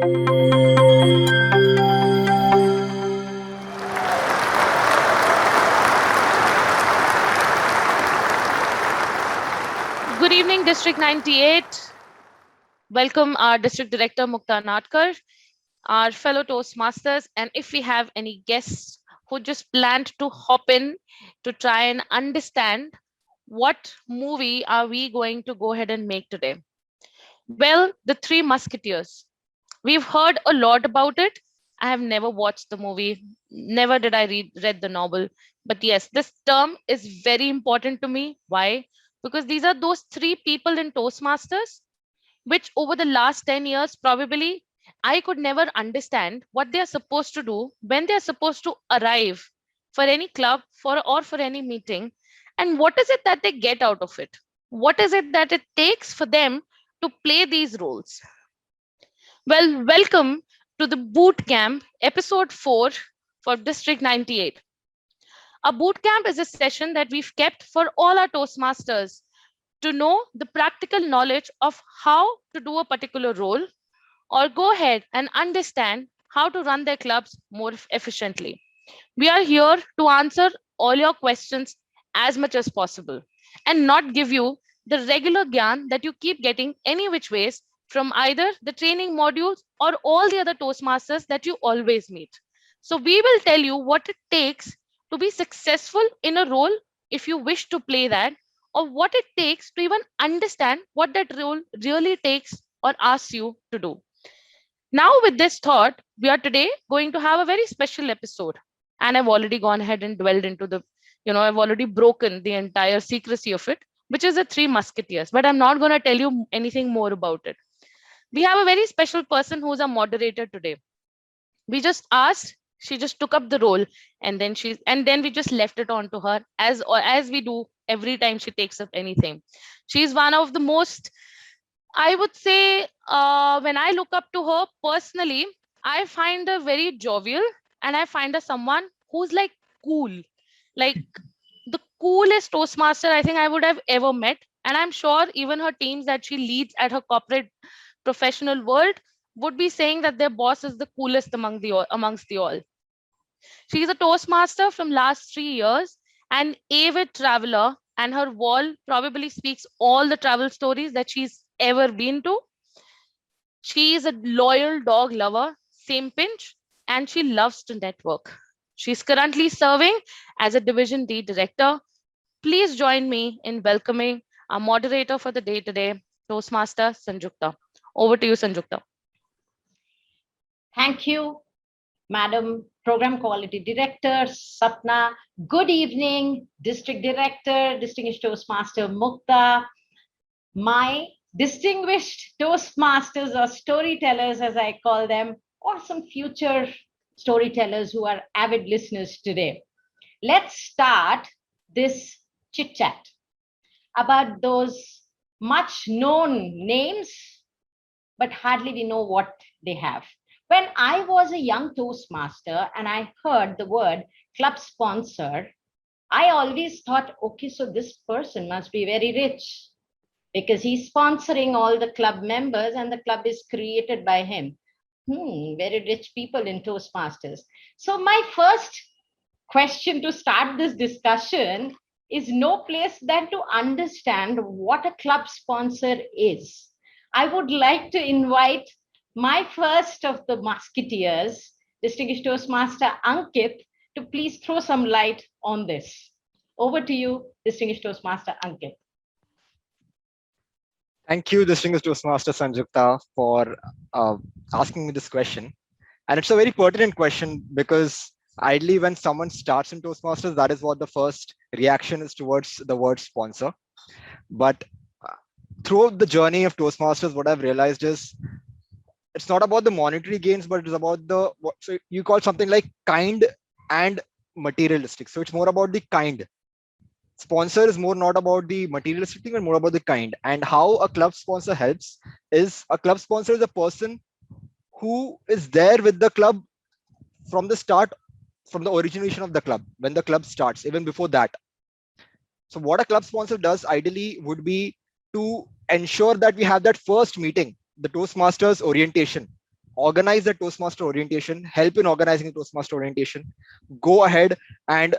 Good evening, District 98. Welcome our District Director Mukta Natkar, our fellow Toastmasters, and if we have any guests who just planned to hop in to try and understand what movie are we going to go ahead and make today. Well, The Three Musketeers. We've heard a lot about it. I have never watched the movie, never did I read the novel. But yes, this term is very important to me. Why? Because these are those three people in Toastmasters which over the last 10 years probably I could never understand what they are supposed to do when they are supposed to arrive for any club for any meeting, and what is it that they get out of it, what is it that it takes for them to play these roles. Well, welcome to the boot camp episode 4 for District 98. A boot camp is a session that we've kept for all our Toastmasters to know the practical knowledge of how to do a particular role or go ahead and understand how to run their clubs more efficiently. We are here to answer all your questions as much as possible and not give you the regular gyan that you keep getting any which ways from either the training modules or all the other Toastmasters that you always meet. So, we will tell you what it takes to be successful in a role if you wish to play that, or what it takes to even understand what that role really takes or asks you to do. Now, with this thought, we are today going to have a very special episode. And I've already gone ahead and dwelled into I've already broken the entire secrecy of it, which is the Three Musketeers. But I'm not going to tell you anything more about it. We have a very special person who's a moderator today. We just asked, she just took up the role, and then we just left it on to her as we do every time she takes up anything. She's one of the most, I would say, when I look up to her personally, I find her very jovial, and I find her someone who's like cool, like the coolest Toastmaster I think I would have ever met. And I'm sure even her teams that she leads at her corporate professional world would be saying that their boss is the coolest amongst the all. She is a Toastmaster from last 3 years, an avid traveler, and her wall probably speaks all the travel stories that she's ever been to. She is a loyal dog lover, same pinch, and she loves to network. She's currently serving as a Division D director. Please join me in welcoming our moderator for the day today, Toastmaster Sanjukta. Over to you, Sanjukta. Thank you, Madam Program Quality Director Sapna. Good evening, District Director, Distinguished Toastmaster Mukta, my distinguished Toastmasters or storytellers, as I call them, or some future storytellers who are avid listeners today. Let's start this chit chat about those much known names, but hardly we know what they have. When I was a young Toastmaster and I heard the word club sponsor, I always thought, okay, so this person must be very rich because he's sponsoring all the club members and the club is created by him. Very rich people in Toastmasters. So my first question to start this discussion is no place than to understand what a club sponsor is. I would like to invite my first of the Musketeers, Distinguished Toastmaster Ankit, to please throw some light on this. Over to you, Distinguished Toastmaster Ankit. Thank you, Distinguished Toastmaster Sanjukta, for asking me this question. And it's a very pertinent question because ideally when someone starts in Toastmasters, that is what the first reaction is towards the word sponsor. But throughout the journey of Toastmasters, what I've realized is it's not about the monetary gains, but it's about the, so you call something like kind and materialistic. So it's more about the kind. Sponsor is more not about the materialistic thing, but more about the kind. And how a club sponsor helps is a club sponsor is a person who is there with the club from the start, from the origination of the club, when the club starts, even before that. So what a club sponsor does ideally would be to ensure that we have that first meeting, the Toastmasters orientation organize the Toastmaster orientation, help in organizing the Toastmaster orientation, go ahead and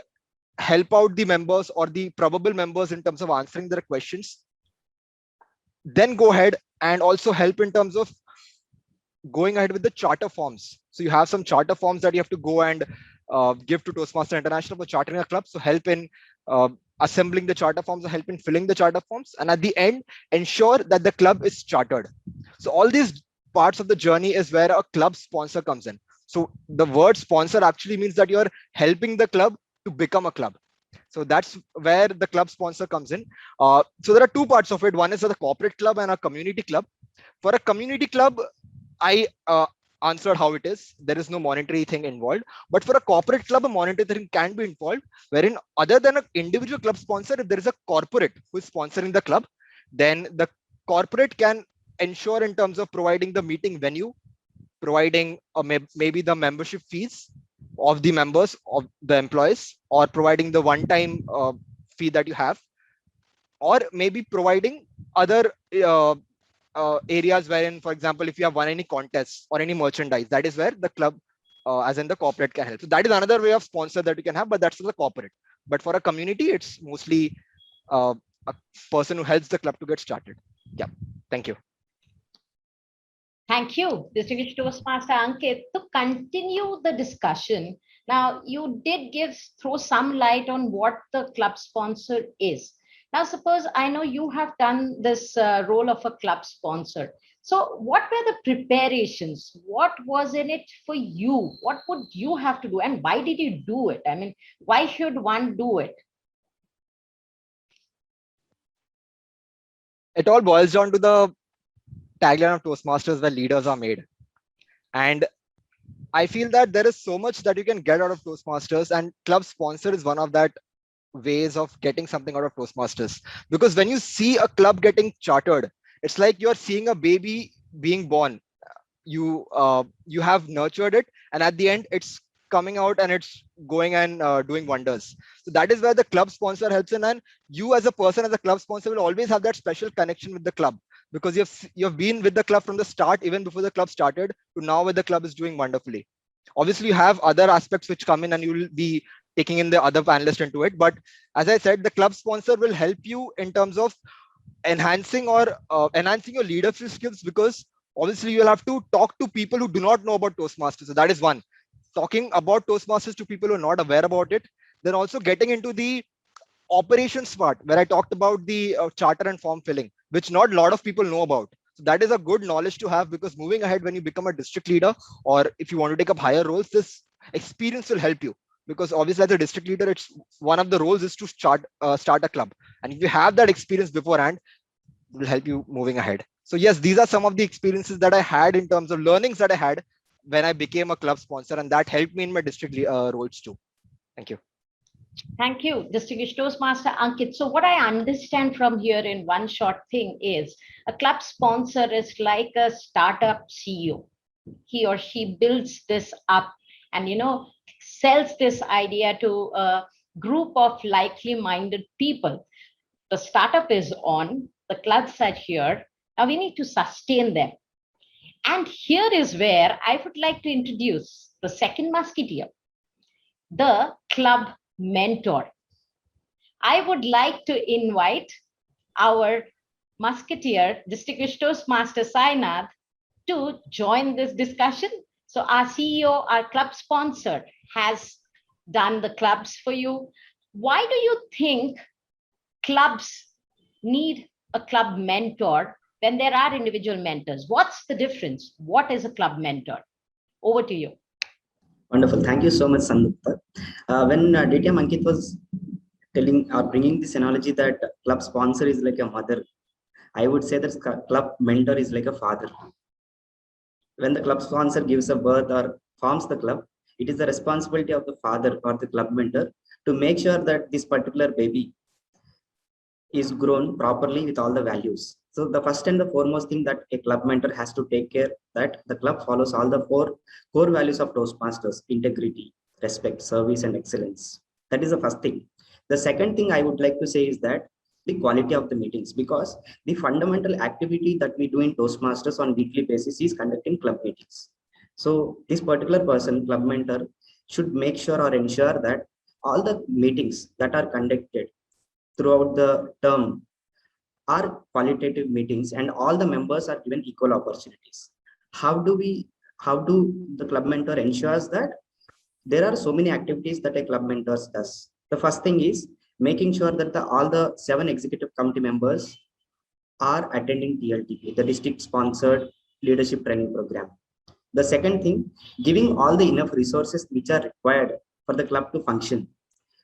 help out the members or the probable members in terms of answering their questions, then go ahead and also help in terms of going ahead with the charter forms. So you have some charter forms that you have to go and give to Toastmaster International for chartering a club. So help in assembling the charter forms or help in filling the charter forms. And at the end, ensure that the club is chartered. So all these parts of the journey is where a club sponsor comes in. So the word sponsor actually means that you're helping the club to become a club. So that's where the club sponsor comes in. So there are two parts of it. One is the corporate club and a community club. For a community club, I answered how it is. There is no monetary thing involved. But for a corporate club, a monetary thing can be involved, wherein other than an individual club sponsor, if there is a corporate who is sponsoring the club, then the corporate can ensure in terms of providing the meeting venue, providing maybe the membership fees of the members of the employees, or providing the one-time fee that you have, or maybe providing other areas wherein, for example, if you have won any contests or any merchandise, that is where the club, as in the corporate, can help. So that is another way of sponsor that you can have, but that's for the corporate. But for a community, it's mostly a person who helps the club to get started. Yeah, thank you. Thank you, Distinguished Toastmaster Ankit. To continue the discussion, now you did throw some light on what the club sponsor is. Now, suppose I know you have done this role of a club sponsor. So what were the preparations? What was in it for you? What would you have to do? And why did you do it? I mean, why should one do it? It all boils down to the tagline of Toastmasters, where leaders are made. And I feel that there is so much that you can get out of Toastmasters, and club sponsor is one of that ways of getting something out of Toastmasters. Because when you see a club getting chartered, it's like you're seeing a baby being born. You have nurtured it, and at the end it's coming out and it's going and doing wonders. So that is where the club sponsor helps in, and you as a person, as a club sponsor, will always have that special connection with the club, because you've been with the club from the start, even before the club started, to now where the club is doing wonderfully. Obviously you have other aspects which come in, and you will be taking in the other panelists into it, but as I said, the club sponsor will help you in terms of enhancing your leadership skills, because obviously you'll have to talk to people who do not know about Toastmasters. So that is one. Talking about Toastmasters to people who are not aware about it. Then also getting into the operations part, where I talked about the charter and form filling, which not a lot of people know about. So that is a good knowledge to have, because moving ahead, when you become a district leader, or if you want to take up higher roles, this experience will help you. Because obviously as a district leader, it's one of the roles is to start a club. And if you have that experience beforehand, it will help you moving ahead. So yes, these are some of the experiences that I had in terms of learnings that I had when I became a club sponsor, and that helped me in my district roles too. Thank you. Thank you, Distinguished Toastmaster Ankit. So what I understand from here in one short thing is a club sponsor is like a startup CEO. He or she builds this up and, sells this idea to a group of likely-minded people. The startup is on, the clubs are here. Now we need to sustain them. And here is where I would like to introduce the second musketeer, the club mentor. I would like to invite our musketeer, Distinguished Toastmaster Sai Nadh, to join this discussion. So our CEO, our club sponsor, has done the clubs for you. Why do you think clubs need a club mentor when there are individual mentors? What's the difference? What is a club mentor? Over to you. Wonderful. Thank you so much, Sanjukta. When DTM Ankit was telling or bringing this analogy that club sponsor is like a mother, I would say that club mentor is like a father. When the club sponsor gives a birth or forms the club, it is the responsibility of the father or the club mentor to make sure that this particular baby is grown properly with all the values. So the first and the foremost thing that a club mentor has to take care that the club follows all the four core values of Toastmasters: integrity, respect, service, and excellence. That is the first thing. The second thing I would like to say is that the quality of the meetings, because the fundamental activity that we do in Toastmasters on weekly basis is conducting club meetings. So this particular person, club mentor, should make sure or ensure that all the meetings that are conducted throughout the term are qualitative meetings and all the members are given equal opportunities. How do the club mentor ensures that there are so many activities that a club mentor does? The first thing is making sure that all the 7 executive committee members are attending TLTP, the district sponsored leadership training program. The second thing, giving all the enough resources which are required for the club to function.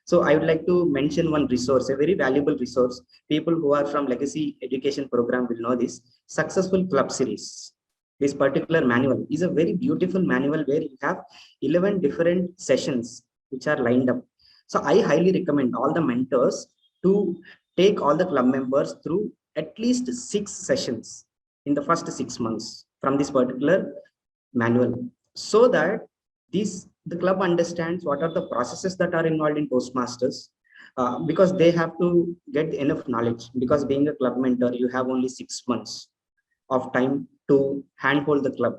So I would like to mention one resource, a very valuable resource. People who are from legacy education program will know this. Successful Club Series. This particular manual is a very beautiful manual where you have 11 different sessions which are lined up. So I highly recommend all the mentors to take all the club members through at least 6 sessions in the first 6 months from this particular manual, so that the club understands what are the processes that are involved in Toastmasters, because they have to get enough knowledge, because being a club mentor you have only 6 months of time to handhold the club.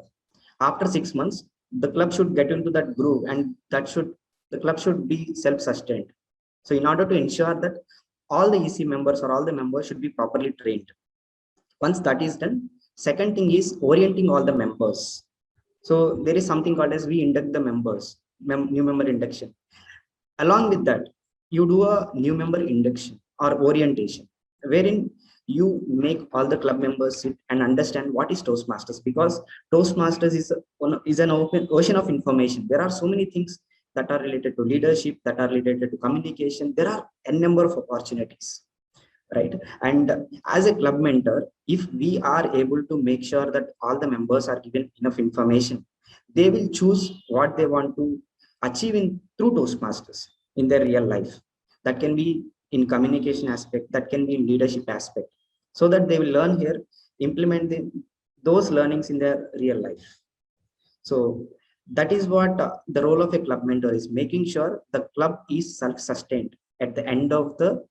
After 6 months the club should get into that groove, and the club should be self-sustained. So in order to ensure that all the EC members or all the members should be properly trained, once that is done, second thing is orienting all the members. So there is something called as we induct the members, new member induction. Along with that, you do a new member induction or orientation, wherein you make all the club members sit and understand what is Toastmasters, because Toastmasters is an open ocean of information. There are so many things that are related to leadership, that are related to communication. There are a number of opportunities, right? And as a club mentor, if we are able to make sure that all the members are given enough information, they will choose what they want to achieve through Toastmasters in their real life. That can be in communication aspect, that can be in leadership aspect, so that they will learn here, implement those learnings in their real life. So that is what the role of a club mentor is, making sure the club is self-sustained at the end of the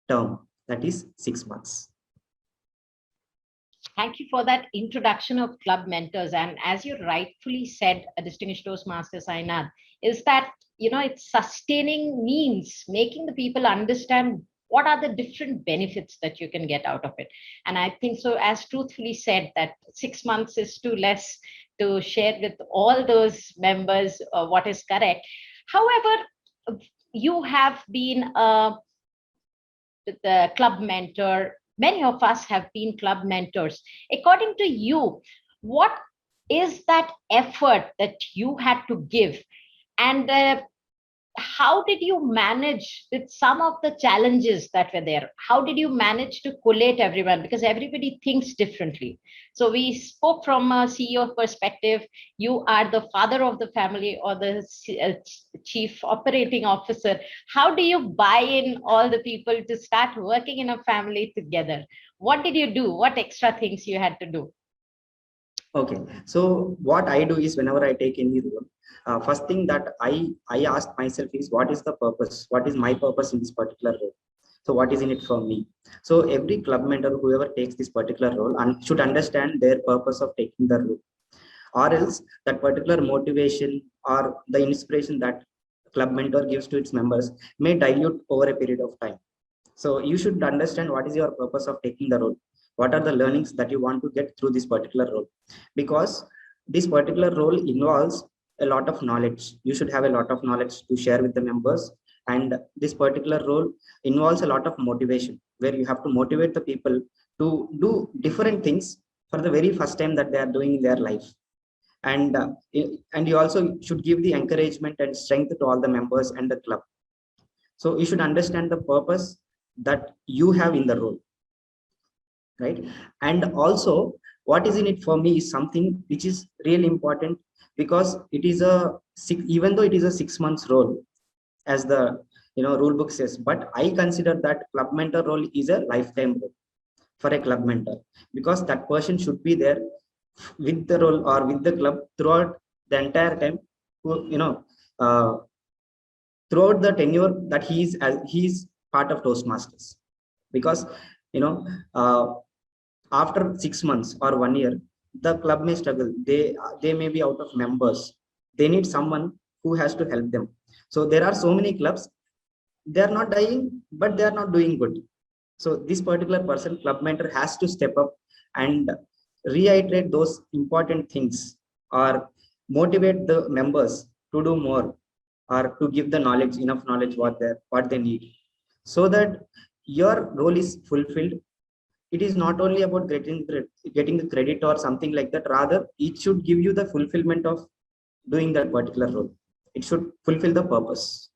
term, that is 6 months. Thank you for that introduction of club mentors. And as you rightfully said, a distinguished Toastmaster Sai Nadh, is that, it's sustaining means making the people understand what are the different benefits that you can get out of it. And I think so, as truthfully said, that 6 months is too less to share with all those members what is correct. However, you have been the club mentor. Many of us have been club mentors. According to you, what is that effort that you had to give? And how did you manage with some of the challenges that were there? How did you manage to collate everyone? Because everybody thinks differently. So we spoke from a CEO perspective. You are the father of the family or the chief operating officer. How do you buy in all the people to start working in a family together? What did you do? What extra things you had to do? Okay, so what I do is, whenever I take any role, first thing that I ask myself is, what is the purpose? What is my purpose in this particular role? So what is in it for me? So every club mentor, whoever takes this particular role, should understand their purpose of taking the role, or else that particular motivation or the inspiration that club mentor gives to its members may dilute over a period of time. So you should understand what is your purpose of taking the role. What are the learnings that you want to get through this particular role? Because this particular role involves a lot of knowledge. You should have a lot of knowledge to share with the members. And this particular role involves a lot of motivation, where you have to motivate the people to do different things for the very first time that they are doing in their life. And you also should give the encouragement and strength to all the members and the club. So you should understand the purpose that you have in the role, right? And also, what is in it for me is something which is really important, because it is even though it is a 6 months role, as the rule book says, but I consider that club mentor role is a lifetime role for a club mentor, because that person should be there with the role or with the club throughout the entire time, throughout the tenure that he is part of Toastmasters. Because after 6 months or 1 year, the club may struggle. They may be out of members. They need someone who has to help them. So there are so many clubs, they are not dying, but they are not doing good. So this particular person, club mentor, has to step up and reiterate those important things, or motivate the members to do more, or to give the knowledge, enough knowledge what they need, so that your role is fulfilled. It is not only about getting the credit or something like that. Rather, it should give you the fulfillment of doing that particular role. It should fulfill the purpose.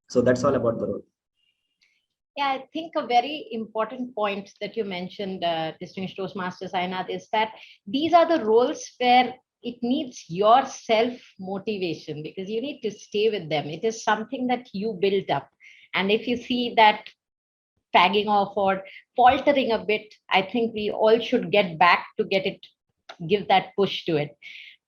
So that's all about the role. Yeah, I think a very important point that you mentioned, distinguished Toastmaster Sai Nadh, is that these are the roles where it needs your self-motivation, because you need to stay with them. It is something that you built up. And if you see that tagging off or faltering a bit, I think we all should get back to give that push to it.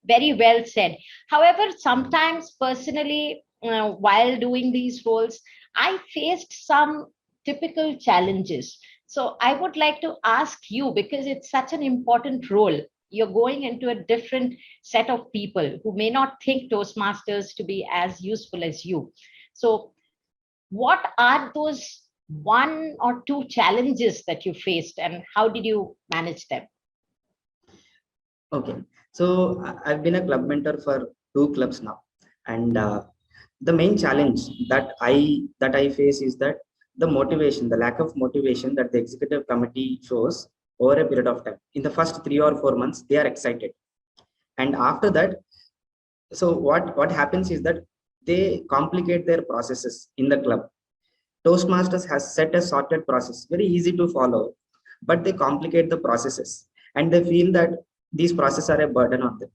Very well said. However, sometimes personally, while doing these roles, I faced some typical challenges. So I would like to ask you, because it's such an important role, you're going into a different set of people who may not think Toastmasters to be as useful as you. So what are those one or two challenges that you faced, and how did you manage them? Okay, so I've been a club mentor for 2 clubs now, and the main challenge that I face is that the motivation, the lack of motivation that the executive committee shows over a period of time. In the first 3 or 4 months, they are excited, and after that, so what happens is that they complicate their processes in the club. Toastmasters has set a sorted process, very easy to follow, but they complicate the processes, and they feel that these processes are a burden on them.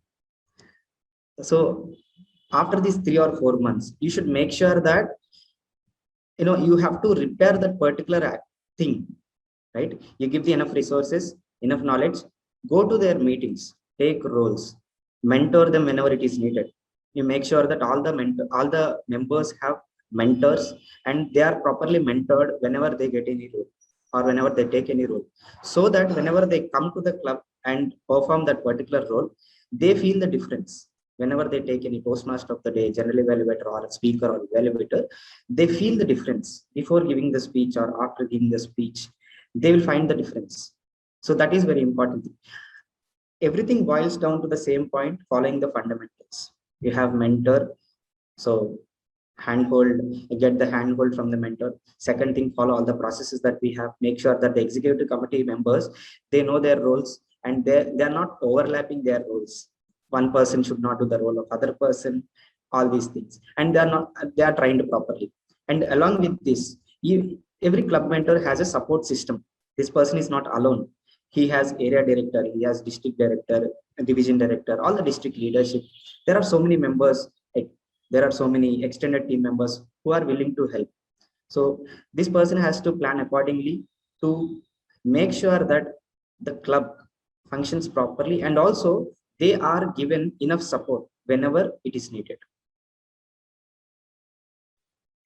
So after these 3 or 4 months, you should make sure that you have to repair that particular thing, right? You give the enough resources, enough knowledge, go to their meetings, take roles, mentor them whenever it is needed. You make sure that all the members have mentors, and they are properly mentored whenever they get any role or whenever they take any role, so that whenever they come to the club and perform that particular role, they feel the difference. Whenever they take any Toastmaster of the day, general evaluator, or a speaker or evaluator, they feel the difference before giving the speech or after giving the speech. They will find the difference. So that is very important. Everything boils down to the same point, following the fundamentals. You have mentor, so handhold, get the handhold from the mentor. Second thing, follow all the processes that we have. Make sure that the executive committee members, they know their roles, and they're not overlapping their roles. One person should not do the role of other person, all these things, and they are trained properly. And along with this, every club mentor has a support system. This person is not alone. He has area director, he has district director, division director, all the district leadership. There are so many members, there are so many extended team members who are willing to help. So this person has to plan accordingly to make sure that the club functions properly, and also they are given enough support whenever it is needed.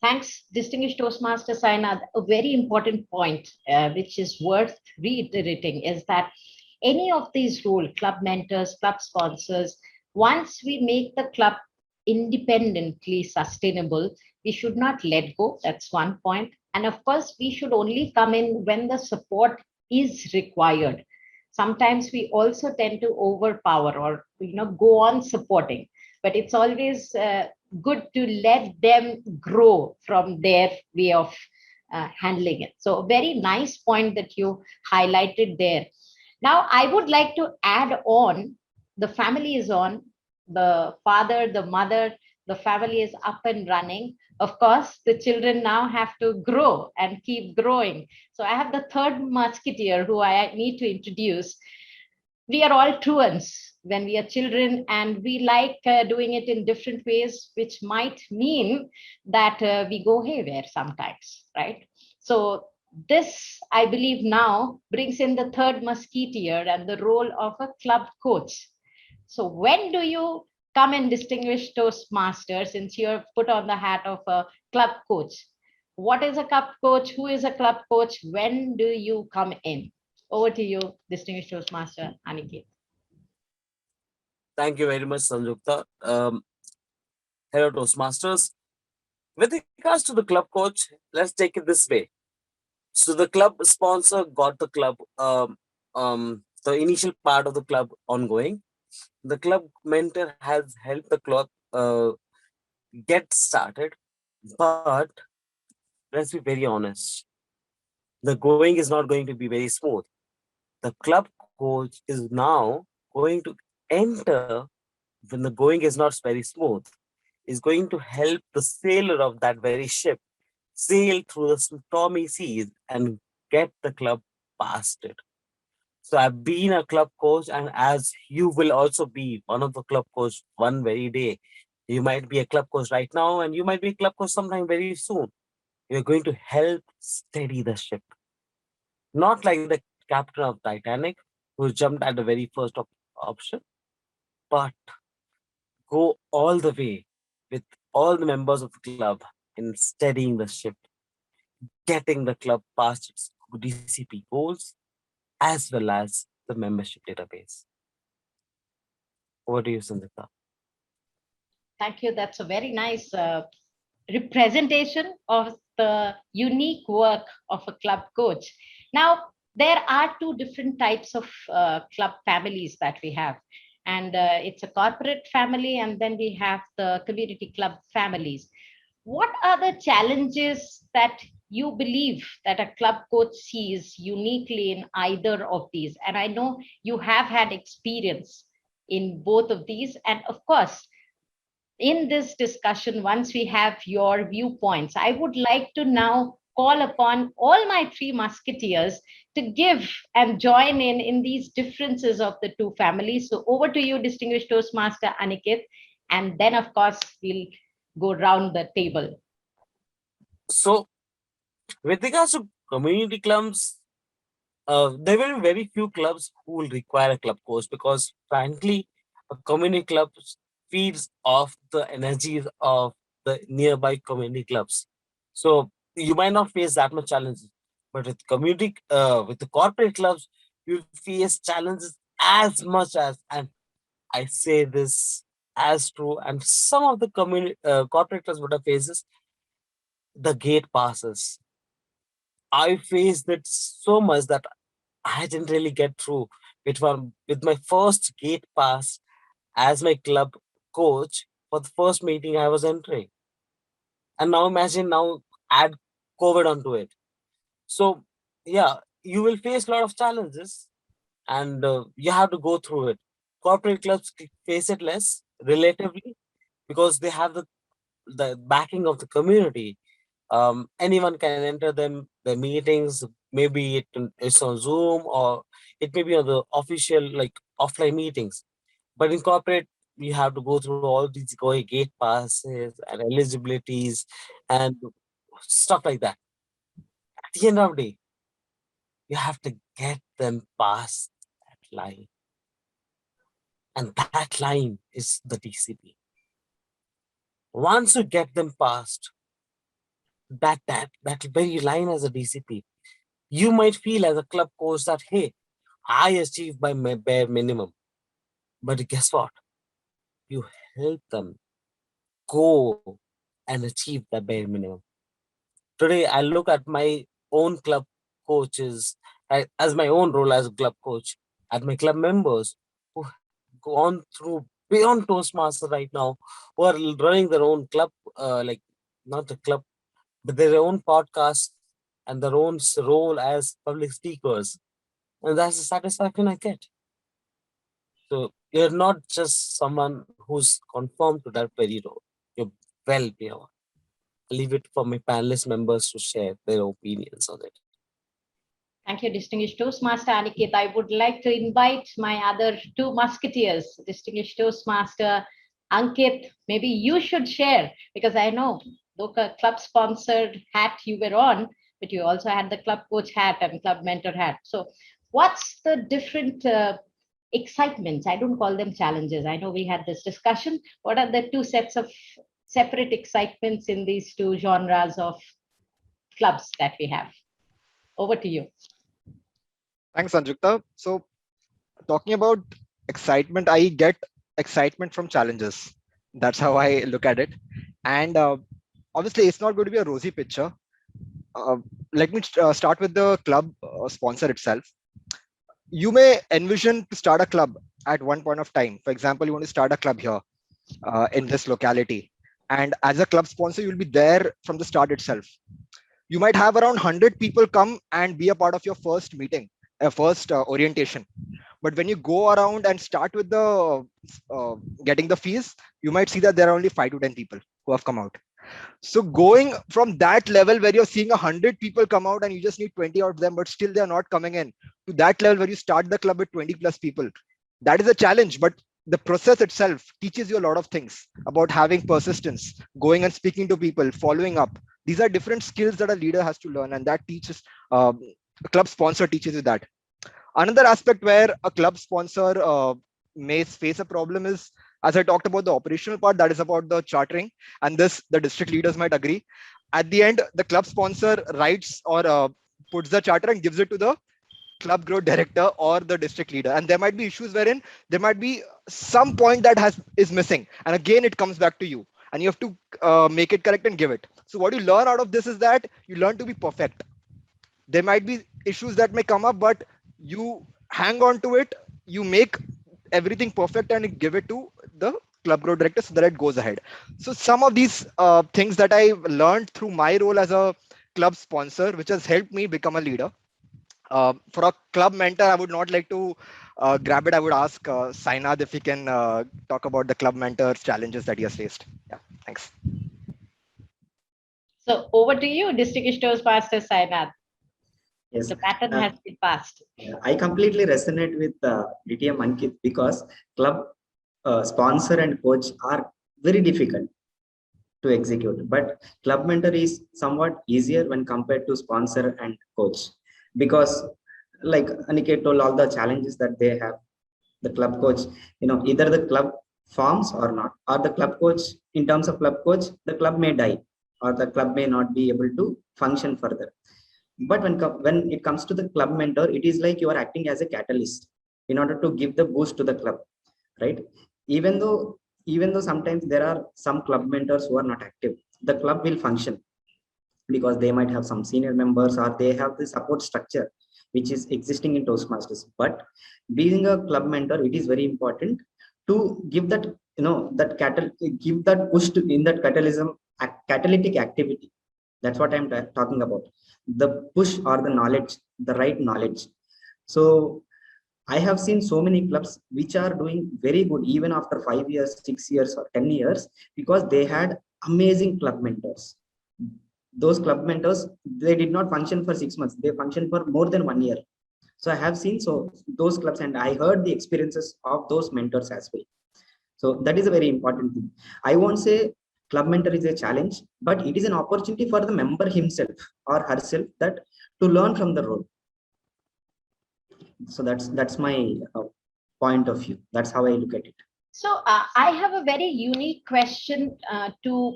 Thanks, distinguished Toastmaster Sai Nadh. A very important point, which is worth reiterating, is that any of these roles, club mentors, club sponsors, once we make the club independently sustainable, we should not let go. That's one point. And of course, we should only come in when the support is required. Sometimes we also tend to overpower or go on supporting, but it's always good to let them grow from their way of handling it. So a very nice point that you highlighted there. Now, I would like to add on, the family is on, the father, the mother, the family is up and running. Of course, the children now have to grow and keep growing. So I have the third musketeer who I need to introduce. We are all truants when we are children, and we like doing it in different ways, which might mean that we go haywire sometimes, right? So this, I believe, now brings in the third musketeer and the role of a club coach. So when do you come and distinguish Toastmaster, since you're put on the hat of a club coach? What is a club coach? Who is a club coach? When do you come in? Over to you, distinguished Toastmaster Aniket. Thank you very much, Sanjukta. Hello, Toastmasters. With regards to the club coach, let's take it this way. So the club sponsor got the club, the initial part of the club ongoing. The club mentor has helped the club get started, but let's be very honest. The going is not going to be very smooth. The club coach is now going to enter when the going is not very smooth, is going to help the sailor of that very ship sail through the stormy seas and get the club past it. So I've been a club coach, and as you will also be one of the club coach one very day, you might be a club coach right now, and you might be a club coach sometime very soon. You're going to help steady the ship, not like the captain of Titanic who jumped at the very first option, but go all the way with all the members of the club in steadying the ship, getting the club past its DCP goals, as well as the membership database. Over to you, Sanjita. Thank you. That's a very nice representation of the unique work of a club coach. Now, there are two different types of club families that we have. And it's a corporate family, and then we have the community club families. What are the challenges that you believe that a club coach sees uniquely in either of these? And I know you have had experience in both of these. And of course, in this discussion, once we have your viewpoints, I would like to now call upon all my three musketeers to give and join in these differences of the two families. So over to you, distinguished Toastmaster Aniket, and then of course we'll go round the table. So, with regards to community clubs, there will be very few clubs who will require a club coach because, frankly, a community club feeds off the energies of the nearby community clubs. So you might not face that much challenges, but with the corporate clubs, you'll face challenges as much as, and I say this as true, and some of the community corporate clubs would have faces the gate passes. I faced it so much that I didn't really get through with my first gate pass as my club coach for the first meeting I was entering. And now imagine now add COVID onto it. So yeah, you will face a lot of challenges and you have to go through it. Corporate clubs face it less relatively because they have the backing of the community. Anyone can enter the meetings. Maybe it's on Zoom or it may be on the official like offline meetings. But in corporate, you have to go through all these gate passes and eligibilities and stuff like that. At the end of the day, you have to get them past that line, and that line is the DCP. Once you get them past that very line as a DCP, you might feel as a club coach that, hey, I achieved by my bare minimum. But guess what? You help them go and achieve the bare minimum. Today, I look at my own club coaches as my own role as a club coach, at my club members who go on through beyond Toastmaster right now, who are running their own club, like not a club, but their own podcast and their own role as public speakers. And that's the satisfaction I get. So you're not just someone who's conformed to that very role. You're well beyond. I'll leave it for my panelist members to share their opinions on it. Thank you, distinguished Toastmaster Aniket. I would like to invite my other two musketeers, distinguished Toastmaster Ankit. Maybe you should share, because I know though a club sponsored hat you were on, but you also had the club coach hat and club mentor hat. So what's the different excitements? I don't call them challenges. I know we had this discussion. What are the two sets of separate excitements in these two genres of clubs that we have? Over to you. Thanks, Sanjukta. So talking about excitement, I get excitement from challenges. That's how I look at it. And obviously, it's not going to be a rosy picture. Let me start with the club sponsor itself. You may envision to start a club at one point of time. For example, you want to start a club here in this locality. And as a club sponsor, you'll be there from the start itself. You might have around 100 people come and be a part of your first meeting, first orientation. But when you go around and start with the getting the fees, you might see that there are only 5 to 10 people who have come out. So going from that level where you're seeing 100 people come out and you just need 20 of them, but still they're not coming in, to that level where you start the club with 20 plus people, that is a challenge. But the process itself teaches you a lot of things about having persistence, going and speaking to people, following up. These are different skills that a leader has to learn, and that teaches a club sponsor teaches you that. Another aspect where a club sponsor may face a problem is, as I talked about the operational part, that is about the chartering, and this the district leaders might agree. At the end, the club sponsor writes or puts the charter and gives it to the club growth director or the district leader, and there might be issues wherein there might be some point that is missing, and again it comes back to you, and you have to make it correct and give it. So what you learn out of this is that you learn to be perfect. There might be issues that may come up, but you hang on to it, you make everything perfect and give it to the club growth director so that it goes ahead. So some of these things that I learned through my role as a club sponsor, which has helped me become a leader. For a club mentor, I would not like to grab it. I would ask Sai Nadh if he can talk about the club mentor's challenges that he has faced. Yeah, thanks. So over to you, District Toastmaster Sai Nadh. Yes. The pattern has been passed. I completely resonate with DTM Ankit, because club sponsor and coach are very difficult to execute, but club mentor is somewhat easier when compared to sponsor and coach, because like Aniket told, all the challenges that they have. The club coach, either the club forms or not, or the club coach, in terms of club coach, the club may die or the club may not be able to function further. But when it comes to the club mentor, it is like you are acting as a catalyst in order to give the boost to the club, right? Even though sometimes there are some club mentors who are not active, the club will function because they might have some senior members or they have the support structure which is existing in Toastmasters. But being a club mentor, it is very important to give that, give that push in that catalytic activity. That's what I'm talking about. The push or the knowledge, the right knowledge. So I have seen so many clubs which are doing very good even after 5 years, 6 years, or 10 years, because they had amazing club mentors. Those club mentors, they did not function for 6 months, they functioned for more than 1 year. So I have seen those clubs, and I heard the experiences of those mentors as well. So that is a very important thing. I won't say club mentor is a challenge, but it is an opportunity for the member himself or herself that to learn from the role. So that's my point of view. That's how I look at it. So I have a very unique question to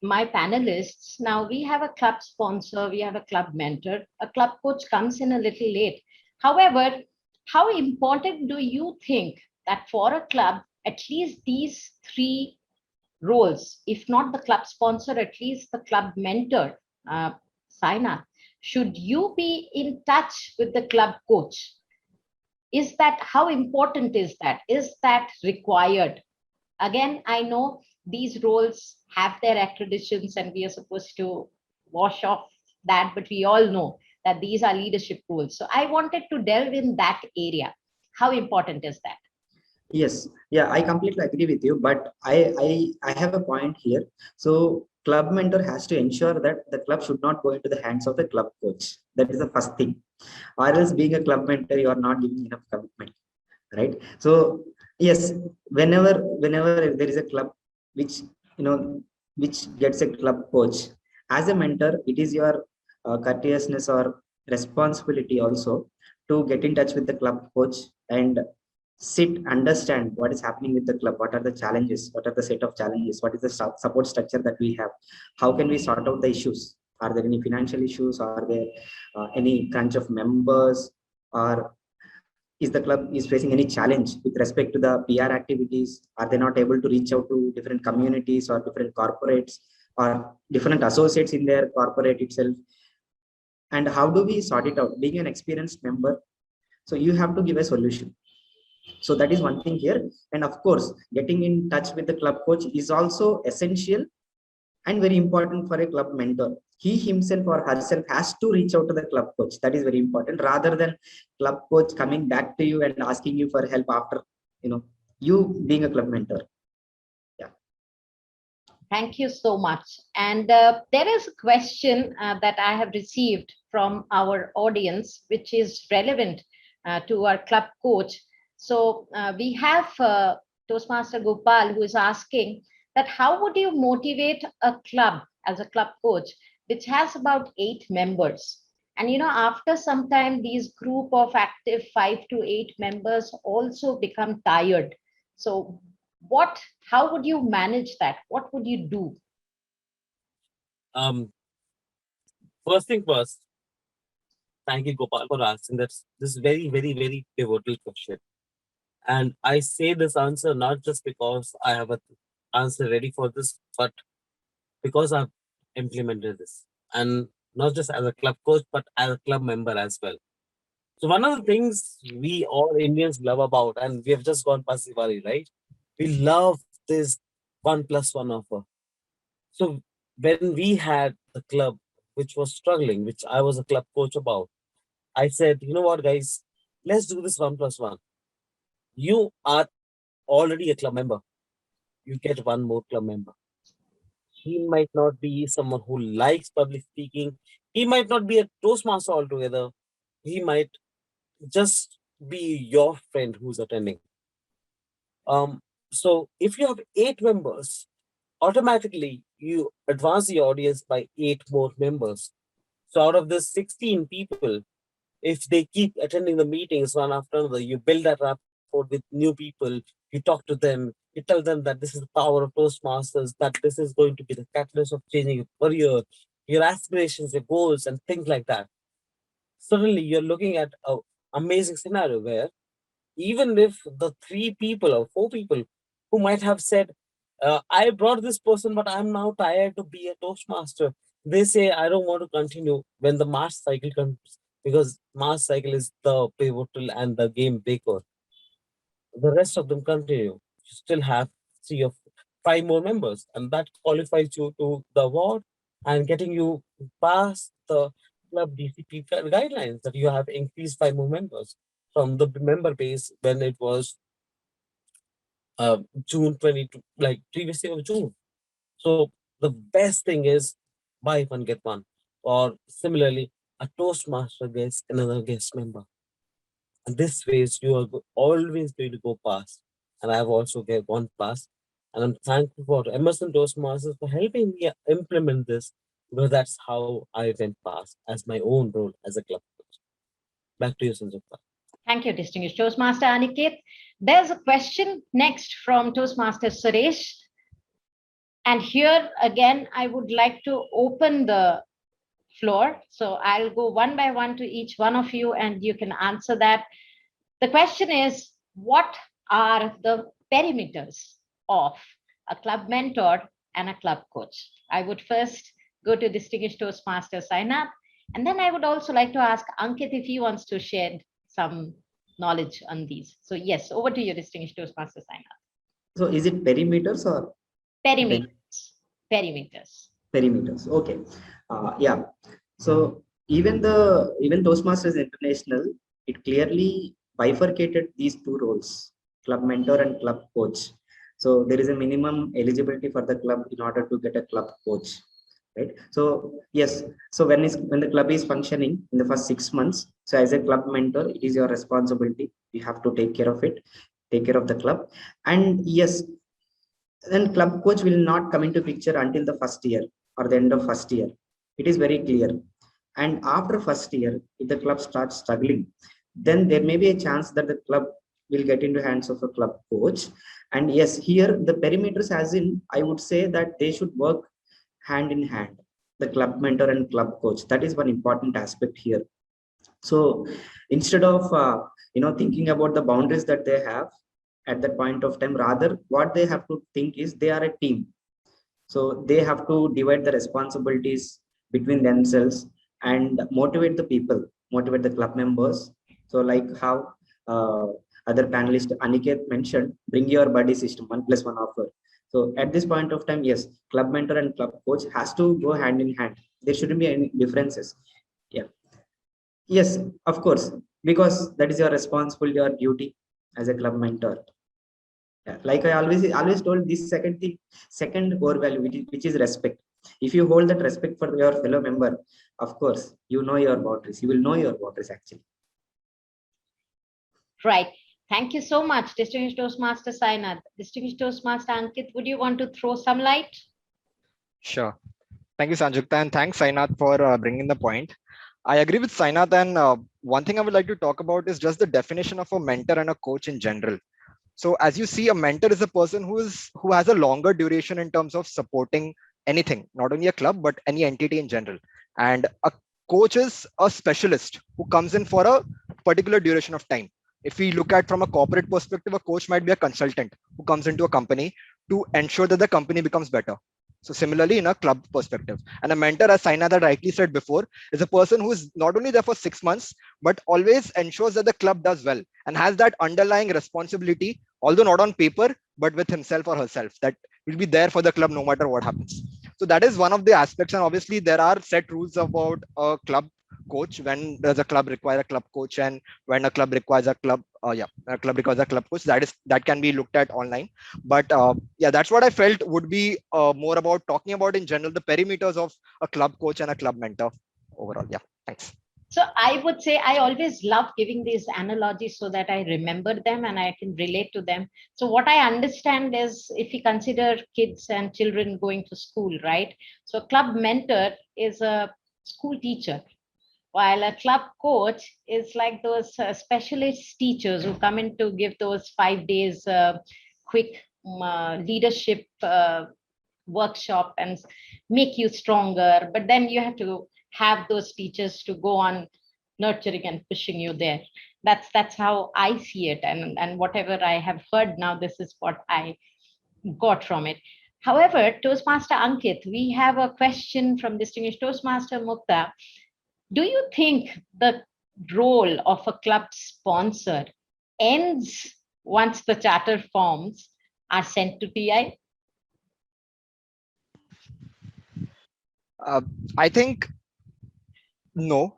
my panelists. Now, we have a club sponsor, we have a club mentor, a club coach comes in a little late. However, how important do you think that for a club, at least these three roles, if not the club sponsor, at least the club mentor, Sai Nadh, should you be in touch with the club coach? Is that, how important is that? Is that required? Again, I know these roles have their accreditations and we are supposed to wash off that, but we all know that these are leadership roles. So I wanted to delve in that area. How important is that? Yes, yeah, I completely agree with you, but I have a point here. So club mentor has to ensure that the club should not go into the hands of the club coach. That is the first thing. Or else being a club mentor, you are not giving enough commitment, right? So yes, whenever there is a club which which gets a club coach, as a mentor, it is your courteousness or responsibility also to get in touch with the club coach and understand what is happening with the club, what are the challenges, what are the set of challenges, what is the support structure that we have, how can we sort out the issues, are there any financial issues, are there any crunch of members, or is the club is facing any challenge with respect to the PR activities? Are they not able to reach out to different communities or different corporates or different associates in their corporate itself? And how do we sort it out? Being an experienced member, so you have to give a solution. So that is one thing here. And of course, getting in touch with the club coach is also essential and very important for a club mentor. He himself or herself has to reach out to the club coach. That is very important, rather than club coach coming back to you and asking you for help after, you being a club mentor. Yeah. Thank you so much. And there is a question that I have received from our audience, which is relevant to our club coach. So we have Toastmaster Gopal, who is asking that how would you motivate a club as a club coach, which has about 8 members? And, after some time, these group of active 5 to 8 members also become tired. So how would you manage that? What would you do? First thing first, thank you, Gopal, for asking this very, very, very pivotal question. And I say this answer not just because I have an answer ready for this, but because I've implemented this. And not just as a club coach, but as a club member as well. So one of the things we all Indians love about, and we have just gone past Diwali, right? We love this 1+1 offer. So when we had the club, which was struggling, which I was a club coach about, I said, you know what, guys, let's do this 1+1. You are already a club member. You get one more club member. He might not be someone who likes public speaking. He might not be a Toastmaster altogether. He might just be your friend who's attending. So if you have 8 members, automatically you advance the audience by 8 more members. So out of the 16 people, if they keep attending the meetings one after another, you build that rapport with new people, you talk to them, you tell them that this is the power of Toastmasters, that this is going to be the catalyst of changing your career, your aspirations, your goals, and things like that. Suddenly you're looking at an amazing scenario where even if the 3 people or 4 people who might have said, I brought this person, but I'm now tired to be a Toastmaster. They say, I don't want to continue when the March cycle comes, because March cycle is the pivotal and the game breaker. The rest of them continue. You still have 3 or 5 more members, and that qualifies you to the award and getting you past the club DCP guidelines that you have increased 5 more members from the member base when it was June 22, like previous year of June. So the best thing is buy one, get one. Or similarly, a Toastmaster gets another guest member. And this ways you are always going to go past. And I have also gone past. And I'm thankful for Emerson Toastmasters for helping me implement this, because that's how I went past as my own role as a club coach. Back to you, Sanjukta. Thank you, distinguished Toastmaster Aniket. There's a question next from Toastmaster Suresh. And here again, I would like to open the floor. So I'll go one by one to each one of you and you can answer that. The question is, what are the perimeters of a club mentor and a club coach? I would first go to distinguished Toastmaster Sai Nadh, and then I would also like to ask Ankit if he wants to share some knowledge on these. So yes, over to you, distinguished Toastmaster Sai Nadh. So is it perimeters or? Perimeters. Perimeters. Perimeters. Okay. Yeah. So even Toastmasters International, it clearly bifurcated these 2 roles, club mentor and club coach. So there is a minimum eligibility for the club in order to get a club coach, right? So yes, so when the club is functioning in the first 6 months, so as a club mentor, it is your responsibility. You have to take care of it, take care of the club. And yes, then club coach will not come into picture until the first year or the end of first year. It is very clear. And after first year, if the club starts struggling, then there may be a chance that the club will get into hands of a club coach. And yes, here the perimeters, as in, I would say that they should work hand in hand, the club mentor and club coach. That is one important aspect here. So instead of thinking about the boundaries that they have at that point of time, rather what they have to think is they are a team. So they have to divide the responsibilities between themselves and motivate the people, motivate the club members. So like how uh, other panelist Aniket mentioned, bring your buddy system, 1+1 offer. So at this point of time, yes, club mentor and club coach has to go hand in hand. There shouldn't be any differences. Yeah. Yes, of course, because that is your responsibility, your duty as a club mentor. Yeah, like I always told this second thing, second core value, which is respect. If you hold that respect for your fellow member, of course, you know your boundaries. You will know your boundaries actually. Right. Thank you so much, Distinguished Toastmaster Sai Nadh. Distinguished Toastmaster Ankit, would you want to throw some light? Sure. Thank you, Sanjukta, and thanks, Sai Nadh, for bringing the point. I agree with Sai Nadh, and one thing I would like to talk about is just the definition of a mentor and a coach in general. So, as you see, a mentor is a person who has a longer duration in terms of supporting anything, not only a club but any entity in general. And a coach is a specialist who comes in for a particular duration of time. If we look at from a corporate perspective, a coach might be a consultant who comes into a company to ensure that the company becomes better. So similarly, in a club perspective, and a mentor, as Sai Nadh had rightly said before, is a person who is not only there for 6 months, but always ensures that the club does well and has that underlying responsibility, although not on paper, but with himself or herself, that will be there for the club no matter what happens. So that is one of the aspects. And obviously, there are set rules about a club coach. When does a club require a club coach, and when a club requires a club, a club requires a club coach. That can be looked at online. But yeah, that's what I felt would be more about talking about in general the perimeters of a club coach and a club mentor overall. Yeah, thanks. So I would say I always love giving these analogies so that I remember them and I can relate to them. So what I understand is if you consider kids and children going to school, right? So club mentor is a school teacher, while a club coach is like those specialist teachers who come in to give those 5 days quick leadership workshop and make you stronger, but then you have to have those teachers to go on nurturing and pushing you there. That's how I see it, and whatever I have heard now, this is what I got from it. However, Toastmaster Ankit, we have a question from Distinguished Toastmaster Mukta. Do you think the role of a club sponsor ends once the charter forms are sent to TI? Uh, I think no.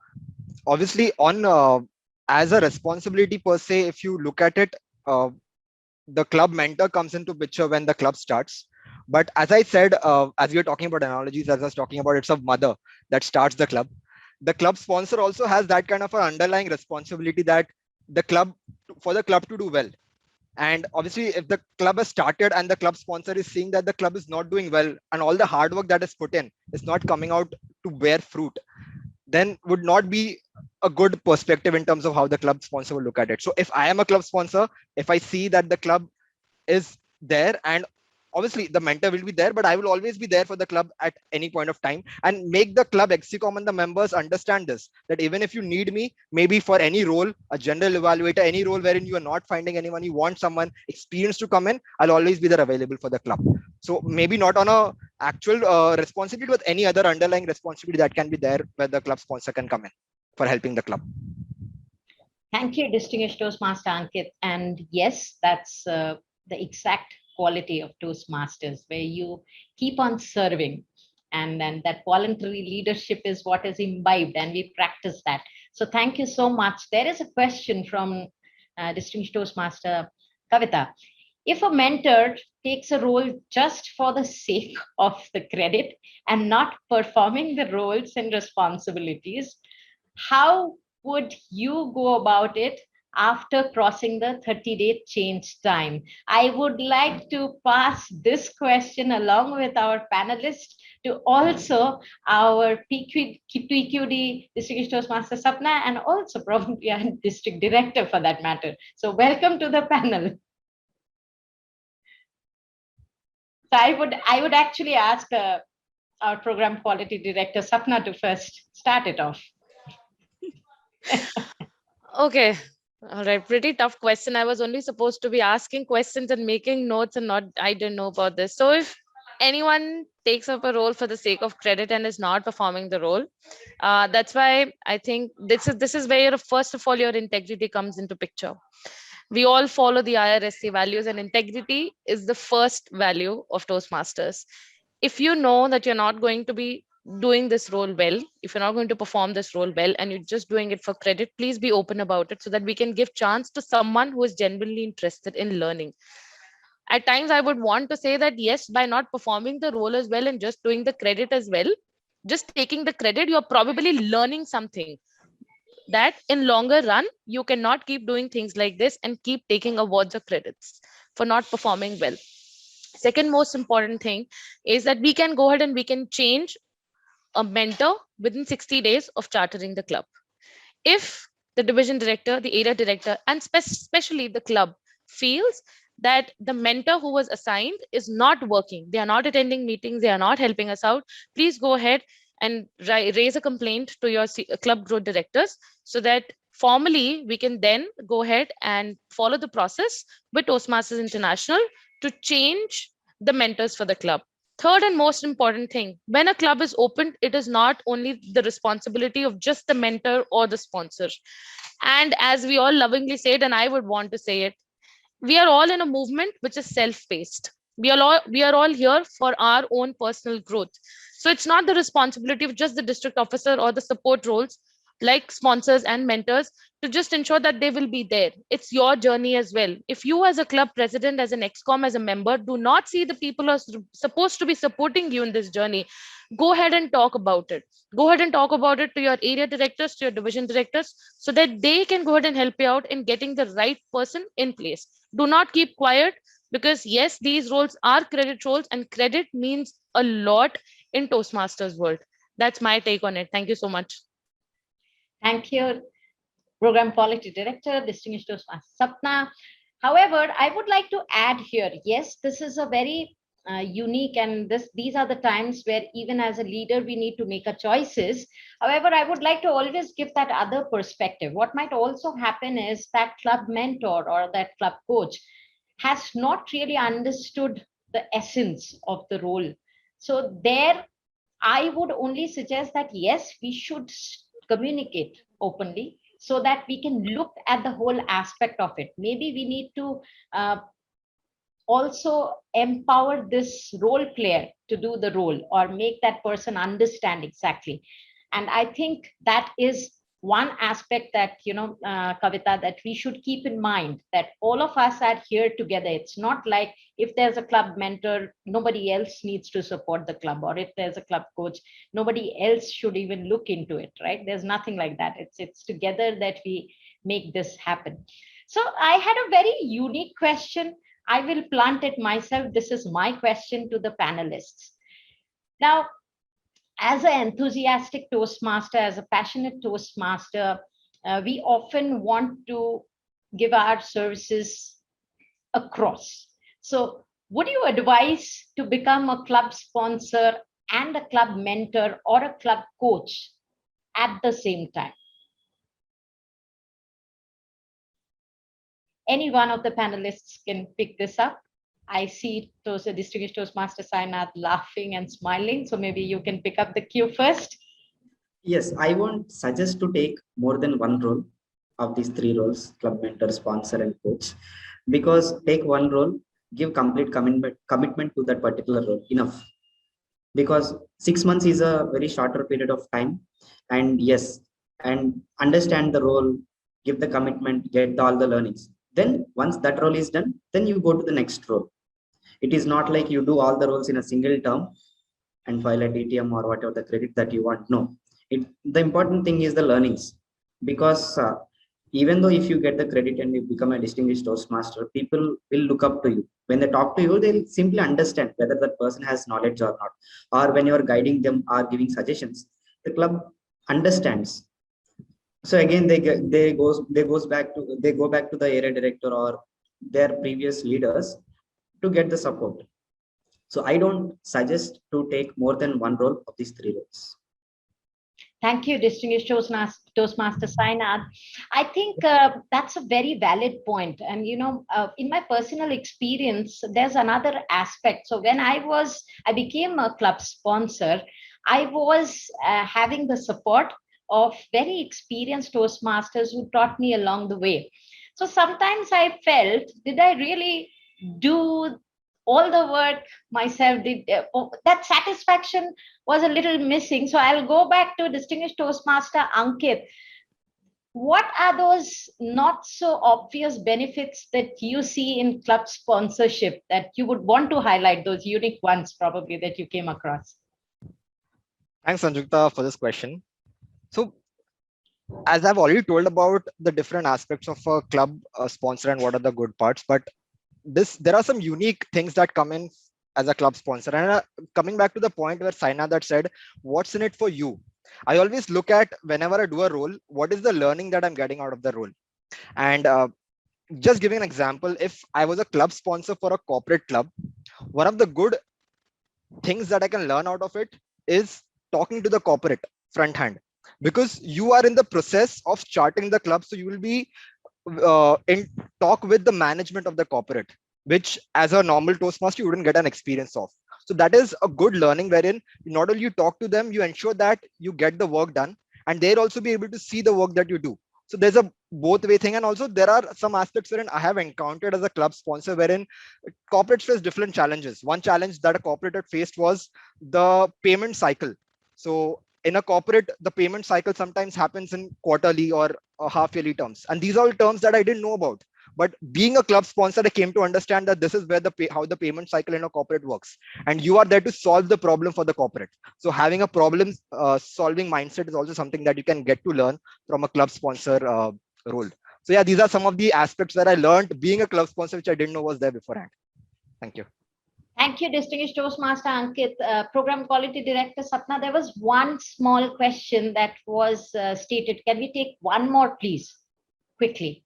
Obviously, on as a responsibility per se, if you look at it, the club mentor comes into picture when the club starts. But as I said, as we were talking about analogies, as I was talking about, it's a mother that starts the club. The club sponsor also has that kind of an underlying responsibility that the club for the club to do well. And obviously, if the club has started and the club sponsor is seeing that the club is not doing well and all the hard work that is put in is not coming out to bear fruit, then would not be a good perspective in terms of how the club sponsor will look at it. So if I am a club sponsor, if I see that the club is there, and obviously the mentor will be there, but I will always be there for the club at any point of time and make the club execom and the members understand this, that even if you need me, maybe for any role, a general evaluator, any role wherein you are not finding anyone, you want someone experienced to come in, I'll always be there available for the club. So maybe not on a actual responsibility, but any other underlying responsibility that can be there where the club sponsor can come in for helping the club. Thank you, Distinguished Toastmaster Ankit. And yes, that's the exact quality of Toastmasters, where you keep on serving. And then that voluntary leadership is what is imbibed, and we practice that. So thank you so much. There is a question from Distinguished Toastmaster Kavita. If a mentor takes a role just for the sake of the credit and not performing the roles and responsibilities, how would you go about it after crossing the 30-day change time? I would like to pass this question along with our panelists to also our PQD District Toastmaster Sapna, and also probably our district director for that matter. So welcome to the panel. So I would actually ask our program quality director Sapna to first start it off. Okay. All right. Pretty tough question. I was only supposed to be asking questions and making notes and not, I didn't know about this. So if anyone takes up a role for the sake of credit and is not performing the role, that's why I think this is where first of all your integrity comes into picture. We all follow the IRSC values, and integrity is the first value of Toastmasters. If you know that you're not going to be doing this role well, if you're not going to perform this role well and you're just doing it for credit, please be open about it so that we can give chance to someone who is genuinely interested in learning. At times I would want to say that yes, by not performing the role as well and just doing the credit as well, just taking the credit, you're probably learning something that in longer run you cannot keep doing things like this and keep taking awards or credits for not performing well. Second most important thing is that we can go ahead and we can change a mentor within 60 days of chartering the club. If the division director, the area director, and especially the club feels that the mentor who was assigned is not working, they are not attending meetings, they are not helping us out, please go ahead and raise a complaint to your club growth directors so that formally we can then go ahead and follow the process with Toastmasters International to change the mentors for the club. Third and most important thing, when a club is opened, it is not only the responsibility of just the mentor or the sponsor. And as we all lovingly said, and I would want to say it, we are all in a movement which is self-paced. We are all here for our own personal growth. So it's not the responsibility of just the district officer or the support roles like sponsors and mentors to just ensure that they will be there. It's your journey as well. If you as a club president, as an excom, as a member, do not see the people who are supposed to be supporting you in this journey, go ahead and talk about it. Go ahead and talk about it to your area directors, to your division directors, so that they can go ahead and help you out in getting the right person in place. Do not keep quiet, because yes, these roles are credit roles and credit means a lot in Toastmasters world. That's my take on it. Thank you so much. Thank you, Program Quality Director, distinguished Toastmaster Sapna. However, I would like to add here, yes, this is a very unique, and these are the times where even as a leader, we need to make a choices. However, I would like to always give that other perspective. What might also happen is that club mentor or that club coach has not really understood the essence of the role. So there, I would only suggest that yes, we should communicate openly so that we can look at the whole aspect of it. Maybe we need to also empower this role player to do the role or make that person understand exactly. And I think that is one aspect that, Kavita, that we should keep in mind, that all of us are here together. It's not like if there's a club mentor, nobody else needs to support the club, or if there's a club coach, nobody else should even look into it, right? There's nothing like that. It's together that we make this happen. So I had a very unique question. I will plant it myself. This is my question to the panelists. Now, as an enthusiastic Toastmaster, as a passionate Toastmaster, we often want to give our services across. So, would you advise to become a club sponsor and a club mentor or a club coach at the same time? Any one of the panelists can pick this up. I see distinguished Toastmaster Sai Nadh laughing and smiling. So maybe you can pick up the cue first. Yes, I won't suggest to take more than one role of these three roles: club mentor, sponsor, and coach. Because take one role, give complete commitment to that particular role. Enough. Because 6 months is a very shorter period of time. And yes, and understand the role, give the commitment, get all the learnings. Then once that role is done, then you go to the next role. It is not like you do all the roles in a single term and file a DTM or whatever the credit that you want. No, the important thing is the learnings. Because even though if you get the credit and you become a distinguished Toastmaster, people will look up to you. When they talk to you, they'll simply understand whether that person has knowledge or not. Or when you're guiding them or giving suggestions, the club understands. So again, they go back to the area director or their previous leaders to get the support. So I don't suggest to take more than one role of these three roles. Thank you, distinguished Toastmaster Sai Nadh. I think that's a very valid point. And, in my personal experience, there's another aspect. So when I became a club sponsor, I was having the support of very experienced Toastmasters who taught me along the way. So sometimes I felt, did I really do all the work myself? That satisfaction was a little missing. So I'll go back to distinguished Toastmaster Ankit. What are those not so obvious benefits that you see in club sponsorship that you would want to highlight, those unique ones probably that you came across? Thanks, Sanjukta, for this question. So, as I've already told about the different aspects of a club sponsor and what are the good parts, but there are some unique things that come in as a club sponsor. And coming back to the point where Sai Nadh said, what's in it for you? I always look at, whenever I do a role, what is the learning that I'm getting out of the role? And just giving an example, if I was a club sponsor for a corporate club, one of the good things that I can learn out of it is talking to the corporate front hand, because you are in the process of charting the club. So you will be in talk with the management of the corporate, which as a normal Toastmaster, you wouldn't get an experience of. So that is a good learning wherein not only you talk to them, you ensure that you get the work done, and they'll also be able to see the work that you do. So there's a both way thing. And also there are some aspects wherein I have encountered as a club sponsor wherein corporates face different challenges. One challenge that a corporate had faced was the payment cycle. So in a corporate, the payment cycle sometimes happens in quarterly or half yearly terms. And these are all terms that I didn't know about. But being a club sponsor, I came to understand that this is where how the payment cycle in a corporate works. And you are there to solve the problem for the corporate. So having a problem solving mindset is also something that you can get to learn from a club sponsor role. So yeah, these are some of the aspects that I learned being a club sponsor, which I didn't know was there beforehand. Thank you. Thank you, distinguished Toastmaster Ankit. Program Quality Director Sapna, there was one small question that was stated. Can we take one more, please, quickly?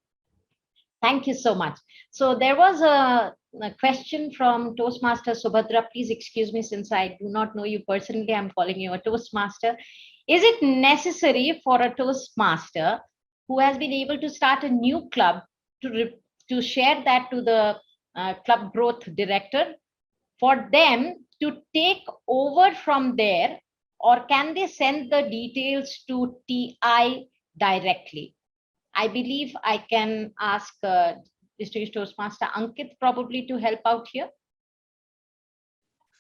Thank you so much. So there was a question from Toastmaster Subhadra. Please excuse me, since I do not know you personally, I'm calling you a Toastmaster. Is it necessary for a Toastmaster who has been able to start a new club to share that to the club growth director, for them to take over from there, or can they send the details to TI directly? I believe I can ask Distinguished Toastmaster Ankit probably to help out here.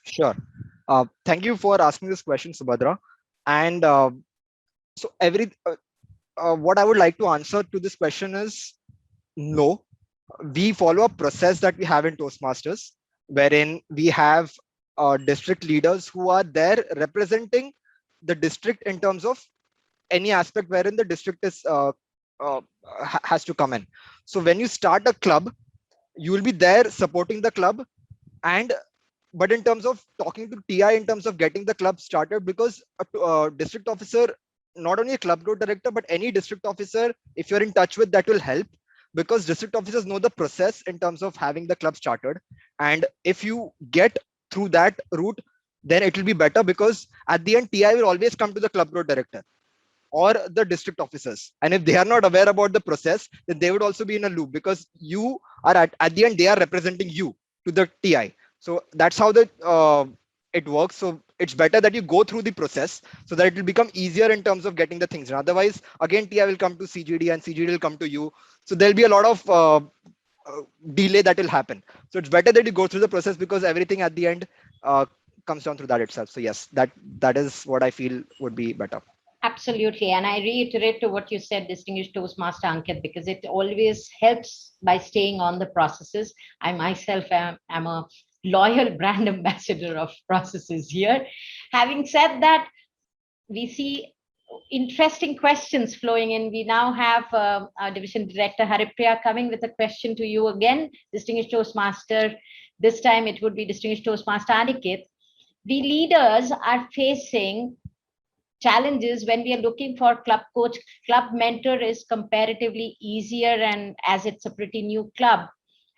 Sure. Thank you for asking this question, Subhadra. And so what I would like to answer to this question is no. We follow a process that we have in Toastmasters, wherein we have district leaders who are there representing the district in terms of any aspect wherein the district is has to come in. So when you start a club, you will be there supporting the club, and but in terms of talking to TI in terms of getting the club started, because a district officer, not only a club growth director, but any district officer, if you're in touch with, that will help, because district officers know the process in terms of having the club started. And if you get through that route, then it will be better, because at the end, TI will always come to the club growth director or the district officers. And if they are not aware about the process, then they would also be in a loop, because you are at the end, they are representing you to the TI. So that's how it works. So it's better that you go through the process so that it will become easier in terms of getting the things done. Otherwise, again, TI will come to CGD and CGD will come to you. So there'll be a lot of delay that will happen. So it's better that you go through the process, because everything at the end comes down through that itself. So yes, that is what I feel would be better. Absolutely. And I reiterate to what you said, distinguished Toastmaster Ankit, because it always helps by staying on the processes. I myself am a loyal brand ambassador of processes here. Having said that, we see interesting questions flowing in. We now have our division director Haripriya coming with a question to you again, distinguished Toastmaster. This time it would be distinguished Toastmaster Aniket. The leaders are facing challenges when we are looking for club coach. Club mentor is comparatively easier, and as it's a pretty new club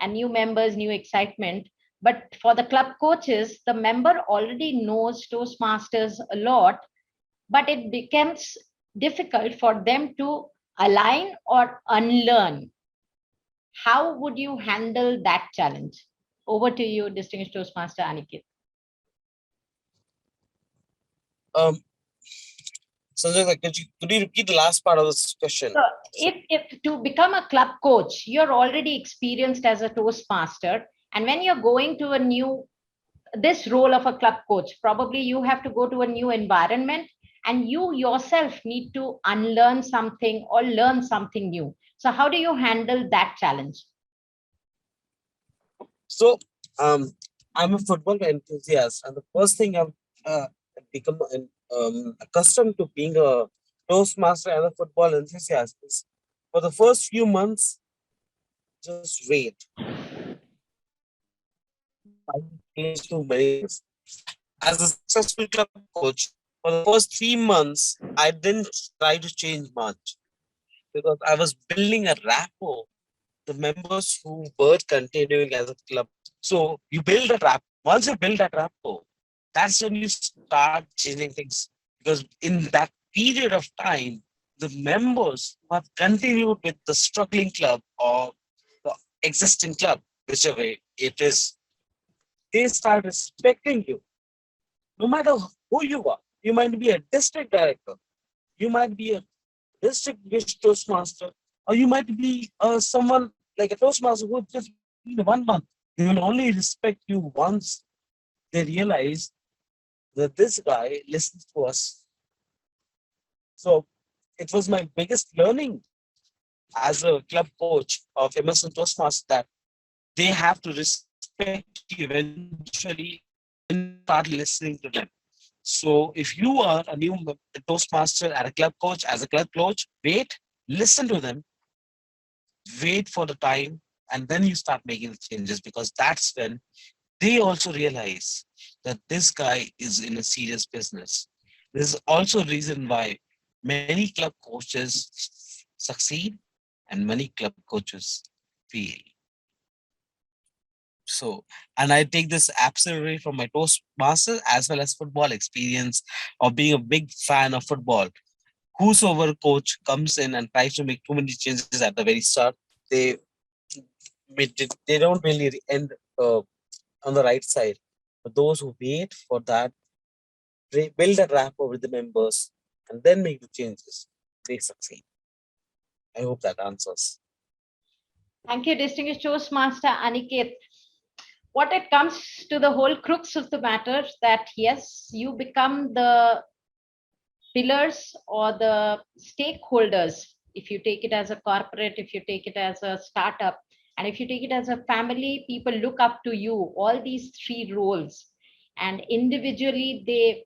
and new members, new excitement. But for the club coaches, the member already knows Toastmasters a lot, but it becomes difficult for them to align or unlearn. How would you handle that challenge? Over to you, distinguished Toastmaster Aniket. Um, Sanjay, could you repeat the last part of this question? So if to become a club coach, you're already experienced as a Toastmaster, and when you're going to a new, this role of a club coach, probably you have to go to a new environment and you yourself need to unlearn something or learn something new. So how do you handle that challenge? So, I'm a football enthusiast, and the first thing I've become accustomed to being a Toastmaster and a football enthusiast is for the first few months, just wait. Change to many things. As a successful club coach, for the first 3 months, I didn't try to change much because I was building a rapport the members who were continuing as a club. So you build that rapport. Once you build that rapport, that's when you start changing things. Because in that period of time, the members who have continued with the struggling club or the existing club, whichever it is, they start respecting you. No matter who you are, you might be a district director, you might be a district wish Toastmaster, or you might be someone like a Toastmaster who just been 1 month. They will only respect you once they realize that this guy listens to us. So it was my biggest learning as a club coach of Emerson Toastmasters that they have to respect you eventually when you start listening to them. So if you are a new Toastmaster and a club coach, as a club coach, wait, listen to them, wait for the time, and then you start making the changes because that's when they also realize that this guy is in a serious business. This is also a reason why many club coaches succeed and many club coaches fail. So, and I take this absolutely from my Toastmaster as well as football experience of being a big fan of football. Whosoever coach comes in and tries to make too many changes at the very start, they they don't really end on the right side. But those who wait for that, they build a rapport with the members and then make the changes, they succeed. I hope that answers. Thank you, distinguished Toastmaster Aniket. What it comes to the whole crux of the matter, that yes, you become the pillars or the stakeholders. If you take it as a corporate, if you take it as a startup, and if you take it as a family, people look up to you, all these three roles, and individually they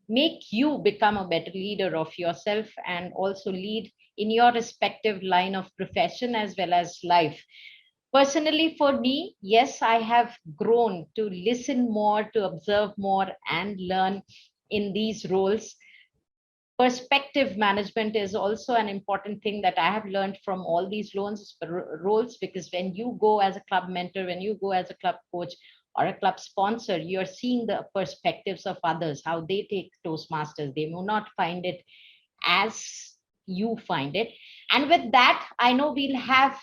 make you become a better leader of yourself and also lead in your respective line of profession as well as life. Personally, for me, yes, I have grown to listen more, to observe more, and learn in these roles. Perspective management is also an important thing that I have learned from all these roles, because when you go as a club mentor, when you go as a club coach or a club sponsor, you're seeing the perspectives of others, how they take Toastmasters. They may not find it as you find it. And with that, I know we'll have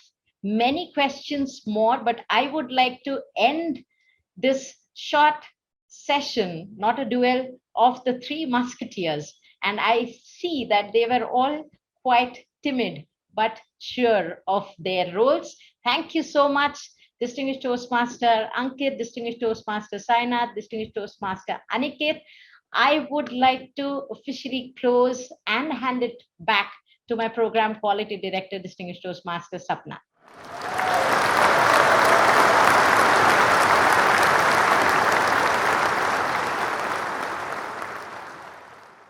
many questions more, but I would like to end this short session, not a duel, of the Three Musketeers. And I see that they were all quite timid, but sure of their roles. Thank you so much, distinguished Toastmaster Ankit, distinguished Toastmaster Sai Nadh, distinguished Toastmaster Aniket. I would like to officially close and hand it back to my program quality director, distinguished Toastmaster Sapna.